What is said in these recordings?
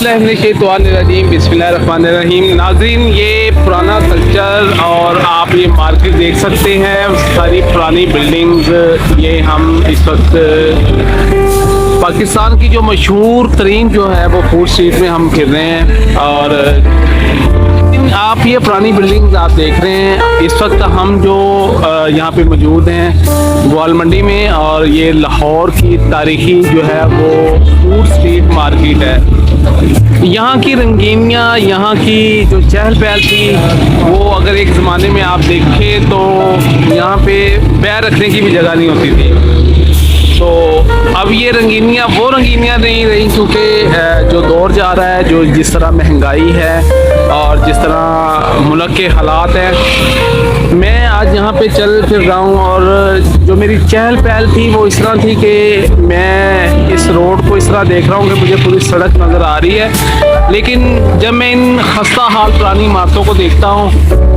बिस्मिल्लाहिर्रहमानिर्रहीम। नाज़रीन, ये पुराना कल्चर और आप ये मार्केट देख सकते हैं, सारी पुरानी बिल्डिंग्स। ये हम इस वक्त पाकिस्तान की जो मशहूर तरीन जो है वो फूड स्ट्रीट में हम फिर रहे हैं। और आप ये पुरानी बिल्डिंग्स आप देख रहे हैं। इस वक्त हम जो यहाँ पे मौजूद हैं ग्वाल मंडी में, और ये लाहौर की तारीखी जो है वो फूड स्ट्रीट मार्केट है। यहाँ की रंगीनियाँ, यहाँ की जो चहल पहल थी, वो अगर एक ज़माने में आप देखें तो यहाँ पे पैर रखने की भी जगह नहीं होती थी। तो अब ये रंगीनियाँ वो रंगीनियाँ नहीं रही, क्योंकि जो दौर जा रहा है, जो जिस तरह महंगाई है और जिस तरह मुल्क के हालात हैं। मैं आज यहाँ पे चल फिर रहा हूँ और जो मेरी चहल पहल थी वो इस तरह थी कि मैं इस रोड को इस तरह देख रहा हूँ कि मुझे पूरी सड़क नज़र आ रही है। लेकिन जब मैं इन खस्ता हाल पुरानी इमारतों को देखता हूँ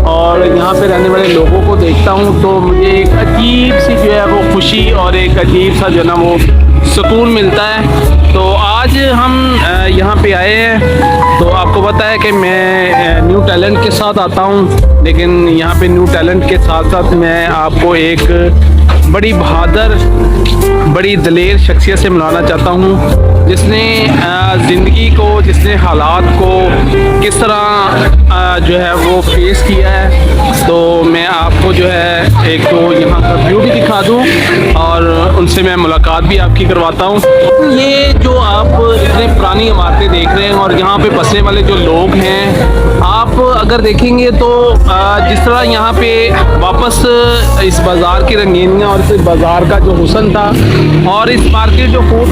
और यहाँ पे रहने वाले लोगों को देखता हूँ, तो मुझे एक अजीब सी जो है वो खुशी और एक अजीब सा जो है ना वो सुकून मिलता है। तो आज हम यहाँ पे आए हैं, तो आपको पता है कि मैं न्यू टैलेंट के साथ आता हूँ, लेकिन यहाँ पे न्यू टैलेंट के साथ साथ मैं आपको एक बड़ी बहादुर, बड़ी दलेर शख्सियत से मिलाना चाहता हूँ, जिसने ज़िंदगी को, जिसने हालात को किस तरह जो है वो फेस किया है। तो मैं आपको जो है एक तो यहाँ का व्यू भी दिखा दूँ और उनसे मैं मुलाकात भी आपकी करवाता हूँ। ये जो आप इतने पुरानी इमारतें देख रहे हैं और यहाँ पे बसने वाले जो लोग हैं, आप अगर देखेंगे तो जिस तरह यहाँ पे वापस इस बाज़ार की रंगीनियाँ और इस बाज़ार का जो हुस्न था, और इस मार्केट जो फूड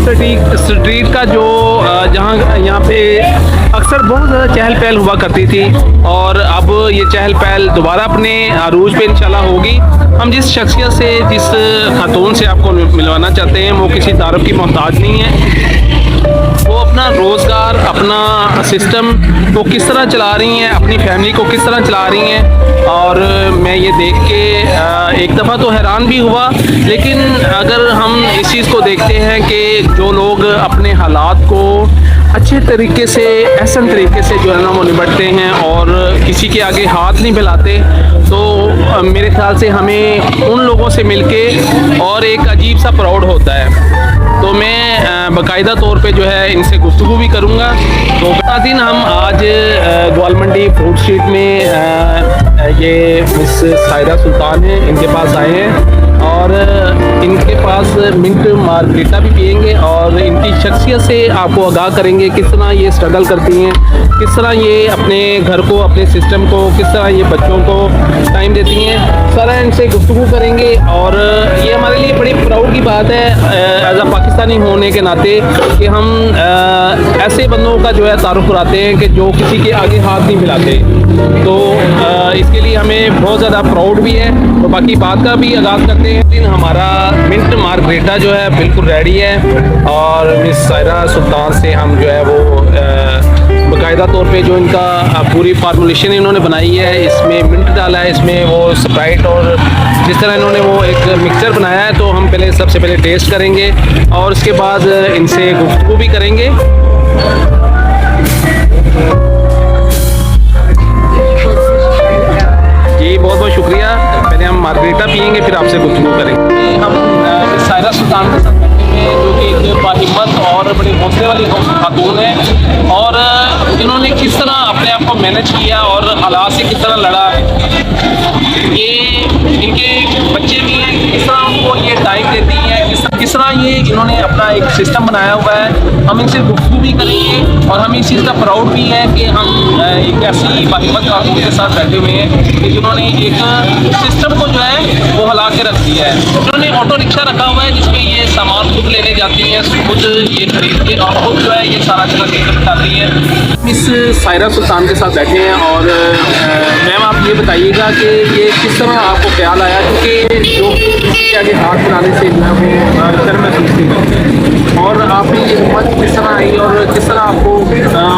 स्ट्रीट का जो जहाँ यहाँ पे अक्सर बहुत ज़्यादा चहल पहल हुआ करती थी, और अब ये चहल पहल दोबारा अपने अरूज पे इंशाल्लाह होगी। हम जिस शख्सियत से, जिस खातून से आपको मिलवाना चाहते हैं, वो किसी तारुफ की मोहताज नहीं है। वो अपना रोज़गार, अपना सिस्टम को किस तरह चला रही हैं, अपनी फैमिली को किस तरह चला रही हैं। और मैं ये देख के एक दफ़ा तो हैरान भी हुआ, लेकिन अगर हम इस चीज़ को देखते हैं कि जो लोग अपने हालात को अच्छे तरीके से, एहसन तरीके से जो है ना वो निपटते हैं और किसी के आगे हाथ नहीं फैलाते, तो मेरे ख्याल से हमें उन लोगों से मिलके और एक अजीब सा प्राउड होता है। तो मैं बाकायदा तौर पे जो है इनसे गुफ्तगू भी करूँगा। तो दिन हम आज ग्वाल मंडी फूड स्ट्रीट में ये मिस सायरा सुल्तान हैं, इनके पास आए हैं और इनके पास मिंट मार्गरीटा भी पियेंगे और इनकी शख्सियत से आपको आगाह करेंगे, किस तरह ये स्ट्रगल करती हैं, किस तरह ये अपने घर को, अपने सिस्टम को, किस तरह ये बच्चों को टाइम देती हैं। सारा इनसे गुफ्तगू करेंगे और ये हमारे लिए बड़ी प्राउड की बात है एज अ पाकिस्तानी होने के नाते कि हम ऐसे बंदों का जो है तारुफ कराते हैं कि जो किसी के आगे हाथ नहीं फैलाते। तो इसके लिए हमें बहुत ज़्यादा प्राउड भी है। तो बाकी बात का भी आगाज़ करते हैं। हमारा मिंट मार्गरीटा जो है बिल्कुल रेडी है और मिस सायरा सुल्तान से हम जो है वो बाकायदा तौर पे जो इनका पूरी फार्मूलेशन इन्होंने बनाई है, इसमें मिंट डाला है, इसमें वो स्प्राइट और जिस तरह इन्होंने वो एक मिक्सचर बनाया है, तो हम पहले सबसे पहले टेस्ट करेंगे और उसके बाद इनसे गुफ्तगू भी करेंगे। जी बहुत बहुत शुक्रिया। पहले हम मार्गरीटा पियेंगे, फिर आपसे गुफ्तगू करेंगे। हम सायरा सुल्तान के साथ जो कि एक बाहिम्मत और बड़ी हौसले वाली खातून है, और इन्होंने किस तरह अपने आप को मैनेज किया और हालात से किस तरह लड़ा। ये इनके बच्चे भी हैं, किस तरह उनको ये टाइम देती हैं, किस तरह ये इन्होंने अपना एक सिस्टम बनाया हुआ है। हम इनसे गुफ्तगू भी करेंगे और हमें इस चीज़ का प्राउड भी है कि हम एक ऐसी बाहिम्मत खातून के साथ बैठे हुए हैं कि जिन्होंने एक सिस्टम को जो है वो हिला के रख दिया है। उन्होंने ऑटो रिक्शा रखा हुआ है जिसमें ये सामान खुद लेने जाती हैं, खुद ये खरीद के और खुद जो है ये सारा चीज़ सिस्टम डालती है। इस सायरा सुल्तान के साथ बैठे हैं और मैम आप ये बताइएगा कि ये किस तरह आपको ख्याल आया, क्योंकि जो के आगे हाथ बनाने से जो है वो डर महसूस नहीं करते, और आपने ये हिम्मत किस तरह आई और किस तरह आपको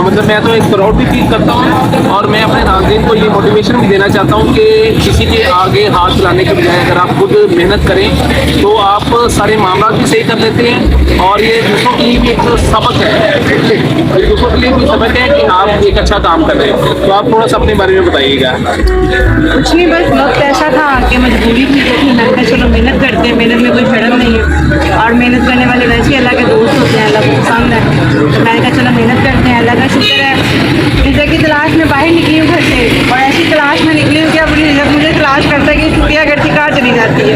मतलब मैं तो एक प्राउड भी फील करता हूँ और मैं अपने नाज़रीन को ये मोटिवेशन भी देना चाहता हूँ कि किसी के आगे हाथ फैलाने के बजाय अगर आप खुद मेहनत करें तो आप सारे मामला भी सही कर लेते हैं और ये दूसरों के लिए भी एक सबक है, ये दूसरों के लिए भी सबक है कि आप एक अच्छा काम कर रहे हैं। तो आप थोड़ा सा अपने बारे में बताइएगा। कुछ नहीं, बस वक्त ऐसा था कि मजबूरी थी, तो मैंने कहा चलो मेहनत करते हैं, मेहनत में कोई शर्म नहीं है और मेहनत करने वाले वैसे ही अल्लाह के दोस्त होते हैं, अल्लाह को पसंद है। तो मैंने कहा चलो मेहनत करते हैं, अल्लाह का शुक्र है रिज़्क़ की तलाश में बाहर निकली हूँ घर से, और ऐसी तलाश में निकली हूँ कि अब रिज़्क़ मुझे तलाश करता है कि छुट्टियाँ घर की कहाँ चली जाती है,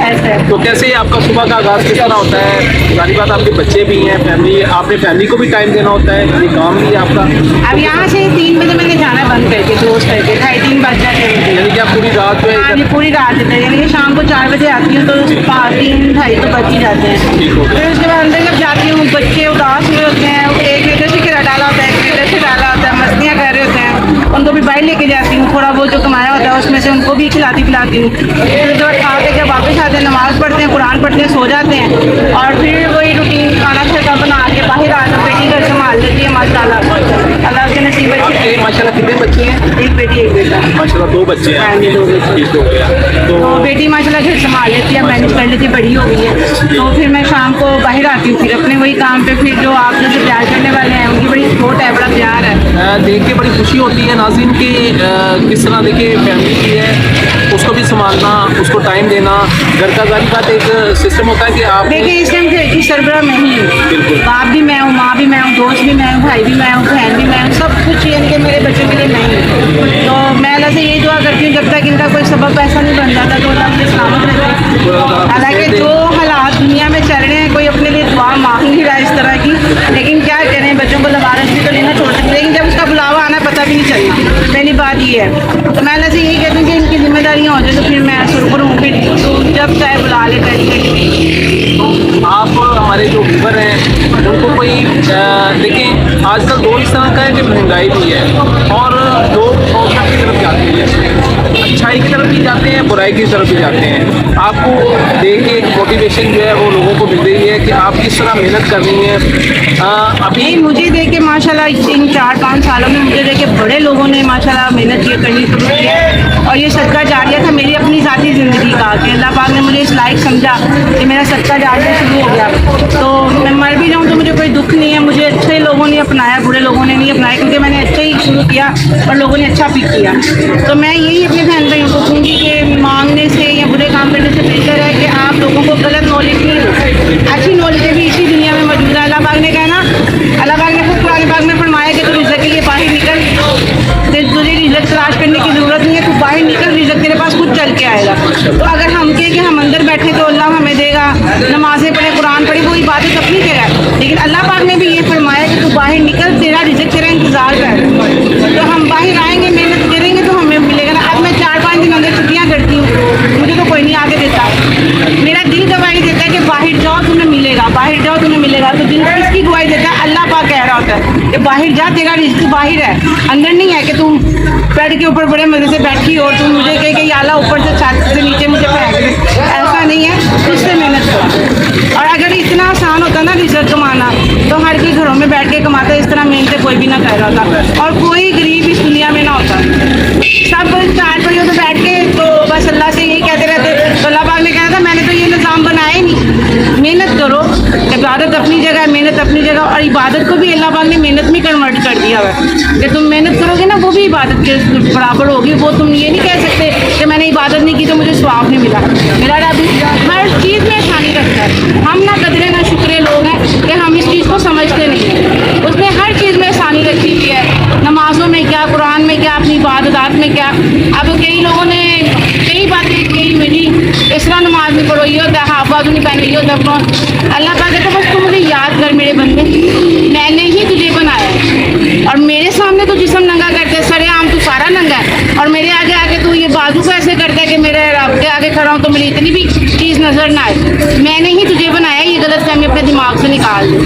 ऐसा है। तो कैसे आपका सुबह का आगाज़ किस तरह होता है? सारी बात, आपके बच्चे भी हैं, फैमिली, आपने फैमिली को भी टाइम देना होता है, ये काम भी है आपका। अब यहाँ से 3 बजे मैंने जाना बंद करके क्लोज करके 2:30 बज जाते हैं मुझे। यानी कि आप पूरी रात जो हाँ है जी, पूरी रात होता है, यानी कि शाम को 4 बजे आती हूँ तो 3-2:30 तो बज ही जाते हैं। ठीक हो गया। फिर उसके बाद अंदर जब जाती हूँ बच्चे उदास हुए होते हैं, एक लीटर से खिला डाला होता है, एक लीटर से डाला होता है, मस्तियाँ कर रहे होते हैं, उनको भी बाहर लेके जाती हूँ, थोड़ा बहुत जो कमाया होता है उसमें से उनको भी खिलाती पिलाती हूँ। फिर उसके बाद खा के जब वापस आते हैं नमाज़ पढ़ते हैं, कुरान पढ़ते हैं, सो जाते हैं, और फिर वही रूटीन खाना खा बना के बाहर आकर बेटी घर संभाल लेती है माशाल्लाह, अल्लाह के नसीब अच्छे आपके माशाल्लाह कितने बच्चे हैं? एक बेटी एक बेटा। माशाल्लाह 2 बच्चे हैं। हाँ जी, 2 बच्चे। ठीक हो गया। तो तो बेटी माशाल्लाह घर संभाल लेती है, मैनेज कर लेती है, बड़ी हो गई है। तो फिर मैं शाम को बाहर आती हूँ, फिर अपने वही काम पे, फिर जो आप जो प्यार करने वाले हैं उनकी बड़ी सपोर्ट है, बड़ा प्यार है। देख के बड़ी खुशी होती है नाज़रीन कि किस तरह देखिए फैमिली की है, उसको भी संभालना, उसको टाइम देना, घर का जारी बात एक सिस्टम होता है कि आप देखिए इस टाइम घर की सरबराह मैं ही हूँ, बिल्कुल। बाप भी मैं हूँ, माँ भी मैं हूँ, दोस्त भी मैं हूँ, भाई भी मैं हूँ, बहन भी मैं हूँ, सब कुछ यानी कि मेरे बच्चों के लिए मैं ही हूँ। तो मैं अल्लाह से यही दुआ करती हूँ जब तक इनका कोई सबब ऐसा नहीं बन जाता तो अल्लाह मुझे सलामत रखे। हालांकि जो हालात दुनिया में चल रहे हैं, कोई अपने लिए दुआ मांग नहीं रहा है इस तरह की, लेकिन क्या करें, बच्चों को लवारस भी तो नहीं ना छोड़ सकते, लेकिन जब उसका बुलावा आना पता भी नहीं चलना, पहली बात ये है। तो मैं अल्लाह से यही कहती हूँ कि इनकी जिम्मेदारियाँ हो जाए तो फिर मैं सुरखुर हूँ, फिर तो जब चाहे बुला ले करेंगे। आप हमारे जो व्यूवर हैं उनको कोई देखिए आजकल दौर इस तरह का है कि महंगाई भी है और लोग प्रोफिट की तरफ जाते हैं, अच्छाई की तरफ भी जाते हैं, बुराई की तरफ भी जाते हैं। आपको देख के एक मोटिवेशन जो है वो लोगों को मिल रही है कि आप किस तरह मेहनत कर रही हैं। अभी नहीं, मुझे देख के माशाल्लाह इन 4-5 सालों में मुझे देख के बड़े लोगों ने माशाल्लाह मेहनत ये करनी शुरू की है, और ये सदका जारिया था मेरी अपनी ज़ाती ज़िंदगी का कि अल्लाह पाक ने मुझे इस लायक समझा कि मेरा सदका जारिया शुरू हो गया। तो मैं मर भी जाऊँ तो मुझे कोई दुख नहीं है, मुझे अच्छे लोगों ने अपनाया, बुरे लोगों ने नहीं अपनाया, क्योंकि मैंने अच्छा ही शुरू किया और लोगों ने अच्छा भी किया। तो मैं यही अपने बहन भाइयों को कहूँगी कि मांगने से या बुरे काम करने से बेहतर है कि आप लोगों को गलत नॉलेज नहीं हो, अच्छी नॉलेज भी इसी दुनिया में मौजूद है। अल्लाह पाक ने कहा ना, अल्लाह पाक ने खुद कुरान पाक में फरमाया कि तू रिज़्क़ के लिए बाहर निकल, तुझे रिज़्क़ तलाश करने की ज़रूरत नहीं है, तू बाहर निकल, रिज़्क़ तेरे पास खुद चल के आएगा। तो अगर हम कहें कि हम अंदर बैठे तो अल्लाह हमें देगा, नमाज़ें पढ़े, कुरान पढ़े, वो इबादत अपनी जगह है, लेकिन अल्लाह पाक ने भी ये फरमाया कि तू बाहर निकल, तेरा रिज़्क़ तेरा इंतज़ार कर। तो हम बाहर आएंगे, मेहनत करेंगे तो हमें मिलेगा ना। अब मैं 4-5 दिन अंदर छुट्टियाँ करती हूँ, मुझे तो कोई नहीं आगे देता, मेरा दिल गवाही देता है कि बाहर जाओ तुम्हें मिलेगा, बाहर जाओ तुम्हें मिलेगा। तो दिल किसकी गवाही देता है? अल्लाह पाक कह रहा होता है कि बाहर जा, तेरा रिज़्क़ बाहर है, अंदर नहीं है कि तुम बेड के ऊपर बड़े मज़े से बैठी हो, तुम मुझे कहे कि याला ऊपर से छत से नीचे मुझे फेंक दे, ऐसा नहीं है। उससे मेहनत करो, और अगर इतना आसान होता ना रिज़्क़ कमाना तो हर कोई घरों में बैठ के कमाता, इस तरह मेहनत कोई भी ना कर रहा था, और कोई गरीब इस दुनिया में ना होता। सब 4 पहियों पे बैठ के तो बस अल्लाह से यही कहते रहते। तो अल्लाह पाक ने कहा था मैंने तो ये निज़ाम बनाया ही नहीं, मेहनत करो, इबादत अपनी जगह, मेहनत अपनी जगह, और इबादत को भी अल्लाह पाक ने मेहनत में कन्वर्ट कर दिया हुआ है कि तुम मेहनत करोगे ना वो भी इबादत के बराबर होगी। वो तुम ये नहीं कह सकते कि मैंने इबादत नहीं की तो मुझे सवाब नहीं मिला। मेरा रब हर चीज़ में आसानी रखता है, हम ना कदरे ना शुक्रे लोग हैं कि हम इस चीज़ को समझते नहीं हैं। उसने हर चीज़ में आसानी रखी हुई है, नमाज़ों में क्या, कुरान में क्या, अपनी इबादत में क्या। अब कई लोगों ने कई बातें कही मेरी, इस तरह नमाज नहीं पढ़ो, ये होता है, हाफ बाजू नहीं पहने, ये होता है। अल्लाह पाक कहता है बस तू मुझे याद कर मेरे बंदे, मैंने ही तुझे बनाया है, और मेरे सामने तो जिस्म नंगा करते हैं, सरेआम तू सारा नंगा है, और मेरे आगे आके तू ये बाजू को ऐसे करता है कि मेरे रब के आगे खड़ा हूँ तो मेरी इतनी भी चीज़ नज़र ना आए। मैंने ही तुझे बनाया, ये गलत फहमी अपने दिमाग से निकाल दे।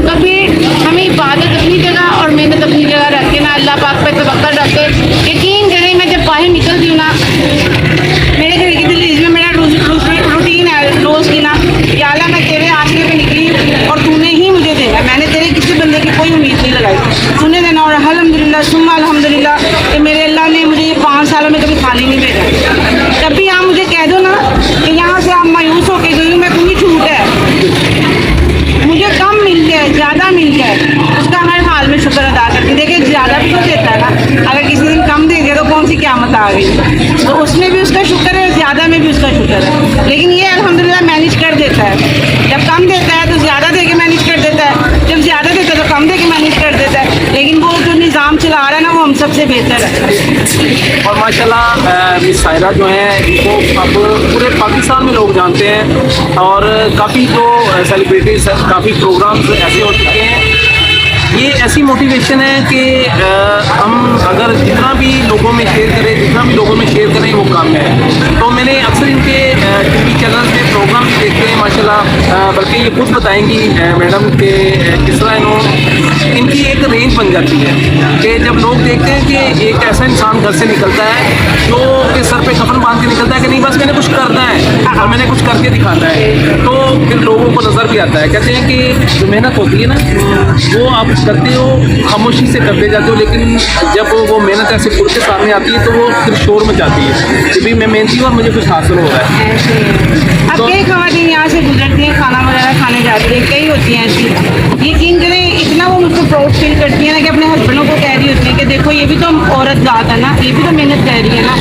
तो फिर हमें इबादत अपनी जगह और मेहनत अपनी जगह रख के ना अल्लाह पाक पे तवक्कल रख के, यकीन करें मैं जब बाहर निकलती हूँ ना, मेरे घर की दिल्ली में मेरा रूटीन है रोज़ की ना, या अल्लाह मैं तेरे आसरे पे निकली और तूने ही मुझे देना, मैंने तेरे किसी बंदे की कोई उम्मीद नहीं लगाई, तूने देना। और अल्हम्दुलिल्लाह सुम्मा अल्हम्दुलिल्लाह कि मेरे अल्लाह ने मुझे ये 5 सालों में कभी खाली नहीं भेजा। कभी आप मुझे कह दो ना कि यहाँ से आप मायूस होकर गई हूँ, मैं कहूँगी झूठ है, गई, तो उसमें भी उसका शुक्र है, ज़्यादा में भी उसका शुक्र है। लेकिन ये अल्हम्दुलिल्लाह मैनेज कर देता है, जब कम देता है तो ज़्यादा दे के मैनेज कर देता है, जब ज़्यादा देता है तो कम दे के मैनेज कर देता है। लेकिन वो जो निज़ाम चला रहा है ना, वो हम सबसे बेहतर है। और माशाल्लाह मिस सायरा जो है इनको अब पूरे पाकिस्तान में लोग जानते हैं और काफ़ी जो सेलिब्रिटीज़ काफ़ी प्रोग्राम्स ऐसे हो चुके हैं। ये ऐसी मोटिवेशन है कि हम अगर जितना भी लोगों में शेयर करें, जितना भी लोगों में शेयर करें वो काम है। तो मैंने अक्सर इनके टीवी चैनल पे प्रोग्राम भी देखते हैं माशाल्लाह, बल्कि ये खुद बताएंगी मैडम के किस तरह इनकी एक रेंज बन जाती है कि जब लोग देखते हैं कि एक ऐसा इंसान घर से निकलता है जो के सर पे कफन बांध के निकलता है कि नहीं बस मैंने कुछ करना है और मैंने कुछ करके दिखाना है, तो फिर लोगों को नज़र भी आता है। कहते हैं कि जो मेहनत होती है ना वो आप करते हो खामोशी से करते जाते हो, लेकिन जब वो मेहनत ऐसे खुल के सामने आती है तो वो फिर शोर मचाती है कि भाई मैं मेहनती हूँ और मुझे कुछ हासिल हो रहा है। अब कई खवातीन यहाँ से गुजरती हैं, खाना वगैरह खाने जाती हैं, कई होती हैं ऐसी। यकीन करें इतना वो मुझको प्राउड फील करती है ना कि अपने हस्बैंडों को कह रही होती है कि देखो ये भी तो औरत जात है ना, ये भी तो मेहनत कर रही है ना।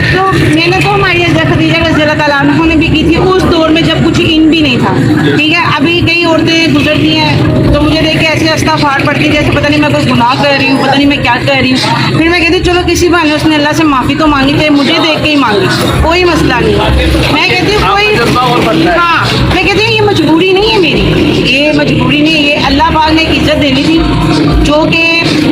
तो मेहनत तो हमारी हज़रत खदीजा रज़ी अल्लाह तआला अन्हा ने भी की थी उस दौर में जब कुछ इन भी नहीं था, ठीक है। अभी कई औरतें गुजरती हैं तो मुझे देख के ऐसे इस्तग़फ़ार पड़ती है जैसे पता नहीं मैं कोई गुनाह कर रही हूँ, पता नहीं मैं क्या कर रही हूँ। फिर मैं कहती हूँ चलो किसी बहाने उसने अल्लाह से माफ़ी तो मांगी, चाहे मुझे देख के ही मांगी, कोई मसला नहीं। मैं कहती हूँ कोई, हाँ मैं कहती हूँ ये मजबूरी नहीं है मेरी, ये मजबूरी नहीं है, ये अल्लाह पाक ने एक इज़्ज़त देनी थी। जो कि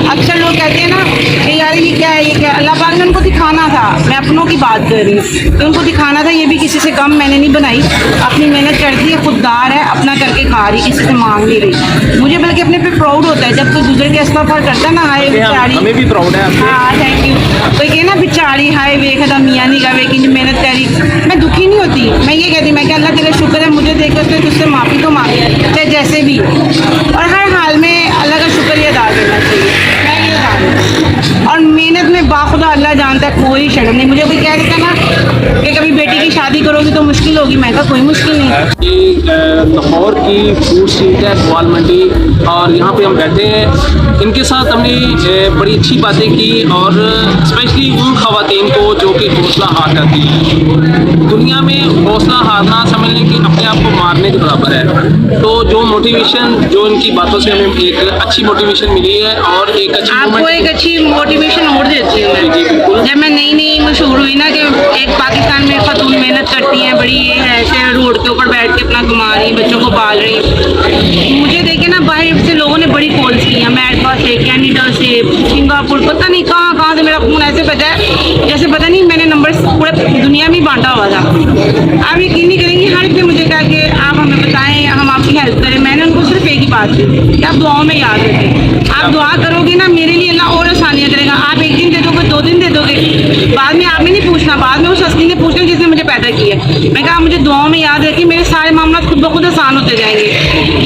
अक्सर लोग कहते हैं ना कि यार ये क्या है, ये क्या, अल्लाह पाक ने उनको दिखाना था। मैं अपनों की बात कर रही हूँ कि उनको दिखाना था ये भी किसी से कम मैंने नहीं बनाई, अपनी मेहनत करती है, खुददार है, अपना करके खा रही, किसी से मांग नहीं रही। मुझे बल्कि अपने पे प्राउड होता है जब कोई गुजर के इस्तग़फ़ार करता है ना, हाय बेचारी, हमें भी प्राउड है आपसे। हाँ थैंक यू। तो ये ना बेचारी हाय वेखदा मियाँ नहीं गावे कि मेहनत करी, मैं दुखी नहीं होती। मैं ये कहती मैं कि अल्लाह तेरा शुक्र है मुझे देख उसने तुझसे माफ़ी तो मांगी चाहे जैसे भी, और हर हाल में अल्लाह का शुक्रिया अदा करना चाहिए। मैं ये जानती हूँ और मेहनत में बाखुदा अल्लाह जानता है, कोई शर्म नहीं। मुझे कोई कह देता ना कि कभी बेटी की शादी करोगी तो मुश्किल होगी, मैं कहा कोई मुश्किल नहीं। ये लाहौर की फूड स्ट्रीट है, ग्वाल मंडी, और यहाँ पे हम बैठे हैं। इनके साथ हमने बड़ी अच्छी बातें की और स्पेशली उन ख़वातीन को जो कि हौसला हार जाती हैं। दुनिया में हौसला हारना समझ लें कि अपने आप को मारने के बराबर है। तो जो मोटिवेशन, जो इनकी बातों से हमें एक अच्छी मोटिवेशन मिली है और एक अच्छी आपको एक अच्छी मोटिवेशन और देती हूँ जी, बिल्कुल। जब मैं नई नई मशहूर हुई ना कि एक पाकिस्तान में खातून मेहनत करती हैं, बड़ी ऐसे रोड के ऊपर बैठ के अपना कमा रही, बच्चों को पाल रही। मुझे देखे ना बाहर से लोगों ने बड़ी कॉल्स की हैं, अमेरिका से, कनाडा से, सिंगापुर, पता नहीं कहाँ कहाँ से मेरा फ़ोन ऐसे बजा है जैसे पता नहीं मैंने नंबर पूरे दुनिया में बांटा हुआ था। आप यकीन नहीं करेंगे, हर एक ने मुझे कहा कि आप हमें बताएं, हम आपकी हेल्प करें। मैंने उनको सिर्फ एक ही बात की कि आप दुआओं में याद रखें। आप दुआ करोगे ना मेरे लिए अल्लाह और आसानियाँ करेगा। आप एक दिन दे दोगे, 2 दिन दे दोगे, बाद में आपने नहीं पूछना, बाद में उस हस्ती ने पूछना जिसने मुझे पैदा किया। मैं कहा मुझे दुआओं में याद रखिए, मेरे सारे मामला खुद ब खुद आसान होते जाएंगे।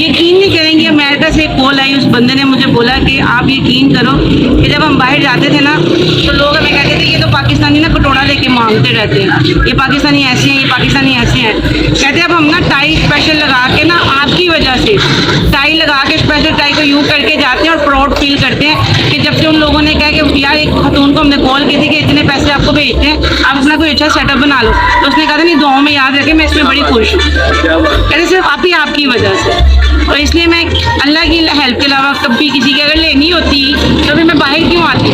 यकीन नहीं करेंगे, अमेरिका से एक कॉल आई, उस बंदे ने मुझे बोला कि आप यकीन करो कि जब हम बाहर जाते थे ना तो लोग हमें कहते थे ये तो पाकिस्तानी ना कटोरा लेके मांगते रहते हैं, ये पाकिस्तानी ऐसे हैं, ये पाकिस्तानी ऐसे हैं। कहते अब हम ना टाई स्पेशल लगा के ना आपकी वजह से टाई लगा के स्पेशल टाई को यूँ करके जाते हैं और प्राउड फील करते हैं कि जब से उन लोगों ने कहा कि यार एक खातून को हमने कॉल की थी कि इतने पैसे आपको भेजते हैं, आप अपना कोई अच्छा सेटअप बना लो, तो उसने कहा था नहीं दुआओं में याद रखें, मैं इसमें बड़ी खुश हूँ। कहते सिर्फ आप ही आपकी वजह से, और इसलिए मैं अल्लाह की हेल्प के अलावा कभी किसी की अगर लेनी होती तो फिर मैं बाहर क्यों आती।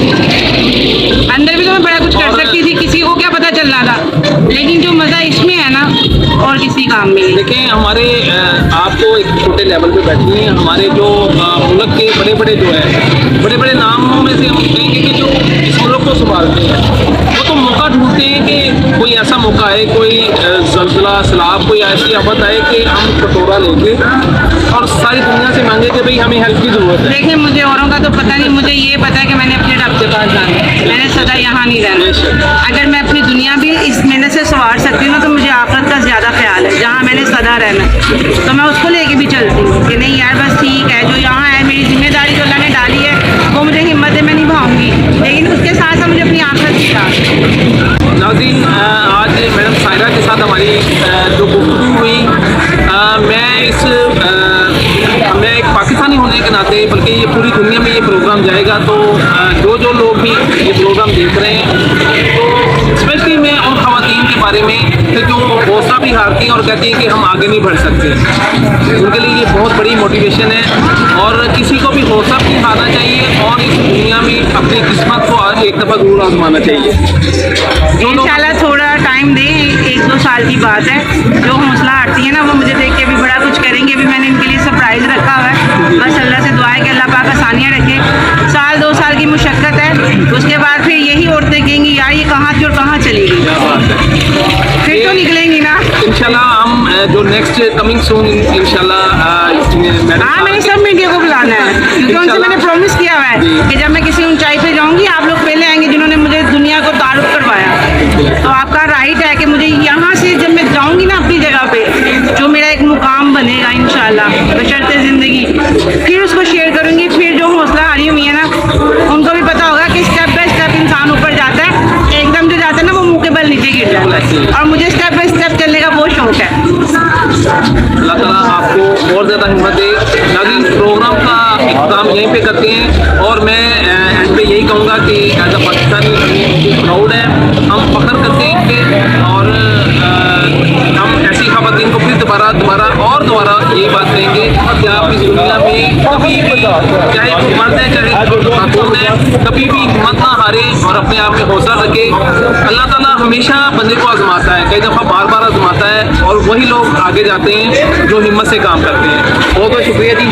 अंदर भी तो मैं बड़ा कुछ कर सकती थी, किसी को क्या पता चलना था, लेकिन जो मज़ा इसमें है ना और किसी काम में नहीं। देखें हमारे आपको एक छोटे लेवल पे बैठी हैं, हमारे जो मुल्क के बड़े बड़े जो है बड़े बड़े नामों में से हम कहेंगे कि जो इस मुल्क को संभालते हैं वो तो मौका ढूंढते हैं कि कोई ऐसा मौका आए, कोई जल्जला सैलाब, कोई ऐसी आफत आए कि हम कटोरा लेके और सारी दुनिया से मांगे कि भाई हमें हेल्प की ज़रूरत है। देखिए मुझे औरों का तो पता नहीं, मुझे ये पता है कि मैंने अपने रब के पास जाना है, मैंने सदा यहाँ नहीं रहना। अगर मैं अपनी दुनिया भी इस मेहनत से संवार सकती हूँ ना तो मुझे आखिरत का ज़्यादा ख्याल है, जहाँ मैंने सदा रहना है तो मैं उसको लेके भी चलती हूँ कि नहीं यार बस ठीक है, जो यहाँ है मेरी जिम्मेदारी जो अल्लाह ने डाली है वो मुझे हिम्मत है, मैं निभाऊंगी, लेकिन उसके साथ साथ मुझे अपनी आखिरत की साथ। नाज़रीन आज मैडम सायरा के साथ हमारी जो गुफ्तगू हुई, मैं एक पाकिस्तानी होने के नाते, बल्कि ये पूरी दुनिया में ये प्रोग्राम जाएगा। जाएगा तो जो लोग भी ये प्रोग्राम देख रहे हैं, तो स्पेशली मैं उन खवातीन के बारे में कि जो हौसला भी हारती हैं और कहती हैं कि हम आगे नहीं बढ़ सकते, उनके लिए ये बहुत बड़ी मोटिवेशन है। और किसी को भी हौसला नहीं हारना चाहिए और इस दुनिया में अपनी किस्मत को एक दफ़ा जरूर आजमाना चाहिए। जो लोग इंशाल्लाह थोड़ा टाइम दें, 1-2 साल की बात है। जो हौसला हारती है ना वो मुझे देख के भी बड़ा कुछ करेंगे। अभी मैंने इनके लिए सरप्राइज़ रखा हुआ है, बस अल्लाह से दुआ है कि अल्लाह पाक आसानियाँ रखे। 1-2 साल की मुशक्क़त है, उसके बाद फिर यही औरतें कहेंगी यार ये कहाँ थी और कहाँ चली गई, क्या बात है। फिर तो निकलेंगी ना। इंशाल्लाह हम जो नेक्स्ट कमिंग सून इंशाल्लाह हाँ, मैंने सब मीडिया को बुलाना है क्योंकि उनसे मैंने प्रॉमिस किया हुआ है कि जब मैं किसी ऊंचाई पे जाऊंगी आप लोग पहले आएंगे जिन्होंने मुझे दुनिया को तारुफ करवाया। तो आपका राइट है कि मुझे यहाँ से जब मैं जाऊंगी ना अपनी जगह पे, जो मेरा एक मुकाम बनेगा इंशाल्लाह बशर्ते ज़िंदगी, फिर उसको शेयर करूंगी। फिर जो हौसला हारी हुई है ना उनको भी पता होगा कि स्टेप बाय स्टेप इंसान ऊपर जाता है, एकदम जो जाता है ना वो मुँह के बल नीचे गिर जाता है। और मुझे स्टेप बाय स्टेप चलने का बहुत शौक है। अल्लाह ताला आपको और ज़्यादा हिम्मत दे। नाज़रीन, प्रोग्राम का इख्तिताम यहीं पे करते हैं और मैं एंड पे यही कहूँगा कि एज अ पाकिस्तानी प्राउड है, हम फख्र करते हैं इन पे और हम ऐसी खवातीन को फिर दोबारा यही बात कहेंगे कि आप इस दुनिया में कभी भी, चाहे वो मर्द है चाहे खातून है, कभी भी हिम्मत ना हारे और अपने आप में हौसला रखे। अल्लाह ताला हमेशा बंदे को आजमाता है, कई दफ़ा बार बार आजमाता है और वही लोग आगे जाते हैं जो हिम्मत से काम करते हैं। बहुत बहुत शुक्रिया जी।